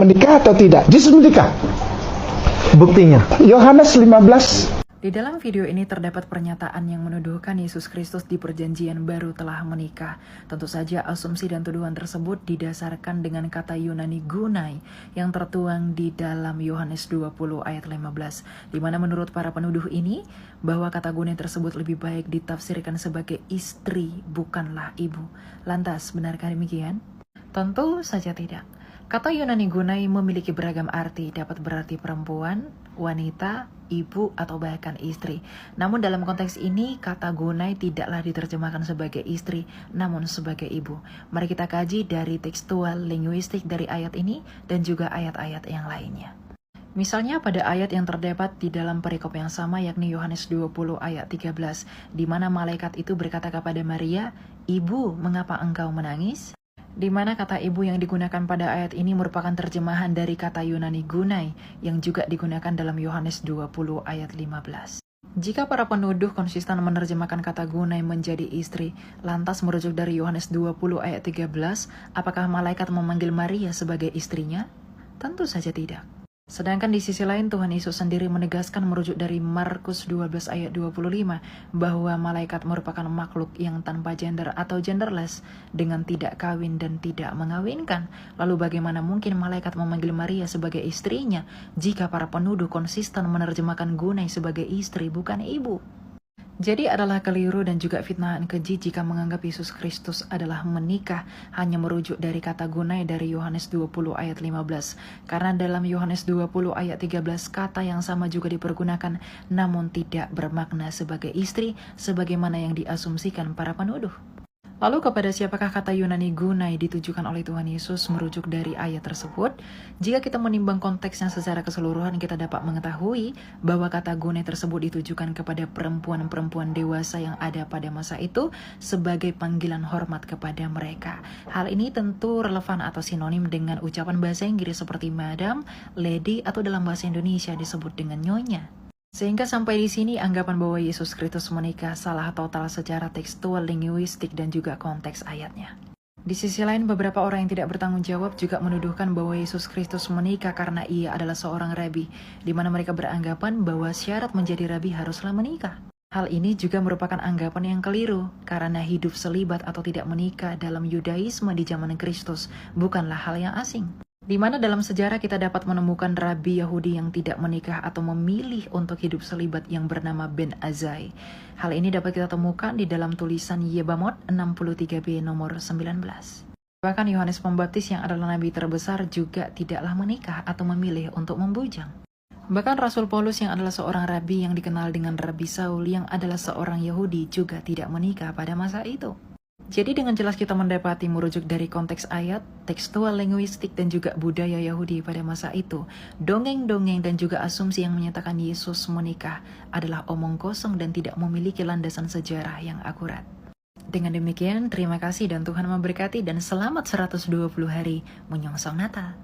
Menikah atau tidak? Yesus menikah. Buktinya. Yohanes 15. Di dalam video ini terdapat pernyataan yang menuduhkan Yesus Kristus di perjanjian baru telah menikah. Tentu saja asumsi dan tuduhan tersebut didasarkan dengan kata Yunani gunai yang tertuang di dalam Yohanes 20 ayat 15. Di mana menurut para penuduh ini, bahwa kata gunai tersebut lebih baik ditafsirkan sebagai istri bukanlah ibu. Lantas, benarkah demikian? Tentu saja tidak. Kata Yunani gunai memiliki beragam arti, dapat berarti perempuan, wanita, ibu, atau bahkan istri. Namun dalam konteks ini, kata gunai tidaklah diterjemahkan sebagai istri, namun sebagai ibu. Mari kita kaji dari tekstual linguistik dari ayat ini dan juga ayat-ayat yang lainnya. Misalnya pada ayat yang terdapat di dalam perikop yang sama yakni Yohanes 20 ayat 13, di mana malaikat itu berkata kepada Maria, "Ibu, mengapa engkau menangis?" Di mana kata ibu yang digunakan pada ayat ini merupakan terjemahan dari kata Yunani gunai yang juga digunakan dalam Yohanes 20 ayat 15. Jika para penuduh konsisten menerjemahkan kata gunai menjadi istri, lantas merujuk dari Yohanes 20 ayat 13, apakah malaikat memanggil Maria sebagai istrinya? Tentu saja tidak. Sedangkan di sisi lain Tuhan Yesus sendiri menegaskan merujuk dari Markus 12 ayat 25 bahwa malaikat merupakan makhluk yang tanpa gender atau genderless dengan tidak kawin dan tidak mengawinkan. Lalu bagaimana mungkin malaikat memanggil Maria sebagai istrinya jika para penuduh konsisten menerjemahkan gunai sebagai istri bukan ibu? Jadi adalah keliru dan juga fitnahan keji jika menganggap Yesus Kristus adalah menikah hanya merujuk dari kata gunai dari Yohanes 20 ayat 15. Karena dalam Yohanes 20 ayat 13 kata yang sama juga dipergunakan namun tidak bermakna sebagai istri sebagaimana yang diasumsikan para penuduh. Lalu kepada siapakah kata Yunani gunai ditujukan oleh Tuhan Yesus merujuk dari ayat tersebut? Jika kita menimbang konteksnya secara keseluruhan, kita dapat mengetahui bahwa kata gunai tersebut ditujukan kepada perempuan-perempuan dewasa yang ada pada masa itu sebagai panggilan hormat kepada mereka. Hal ini tentu relevan atau sinonim dengan ucapan bahasa Inggris seperti madam, lady, atau dalam bahasa Indonesia disebut dengan nyonya. Sehingga sampai di sini anggapan bahwa Yesus Kristus menikah salah total secara tekstual, linguistik, dan juga konteks ayatnya. Di sisi lain, beberapa orang yang tidak bertanggung jawab juga menuduhkan bahwa Yesus Kristus menikah karena ia adalah seorang rabi, di mana mereka beranggapan bahwa syarat menjadi rabi haruslah menikah. Hal ini juga merupakan anggapan yang keliru, karena hidup selibat atau tidak menikah dalam Yudaisme di zaman Kristus bukanlah hal yang asing. Di mana dalam sejarah kita dapat menemukan rabi Yahudi yang tidak menikah atau memilih untuk hidup selibat yang bernama Ben Azai. Hal ini dapat kita temukan di dalam tulisan Yebamot 63b nomor 19. Bahkan Yohanes Pembaptis yang adalah nabi terbesar juga tidaklah menikah atau memilih untuk membujang. Bahkan Rasul Paulus yang adalah seorang rabi yang dikenal dengan Rabi Saul yang adalah seorang Yahudi juga tidak menikah pada masa itu. Jadi dengan jelas kita mendapati merujuk dari konteks ayat, tekstual linguistik dan juga budaya Yahudi pada masa itu, dongeng-dongeng dan juga asumsi yang menyatakan Yesus menikah adalah omong kosong dan tidak memiliki landasan sejarah yang akurat. Dengan demikian, terima kasih dan Tuhan memberkati dan selamat 120 hari menyongsong Natal.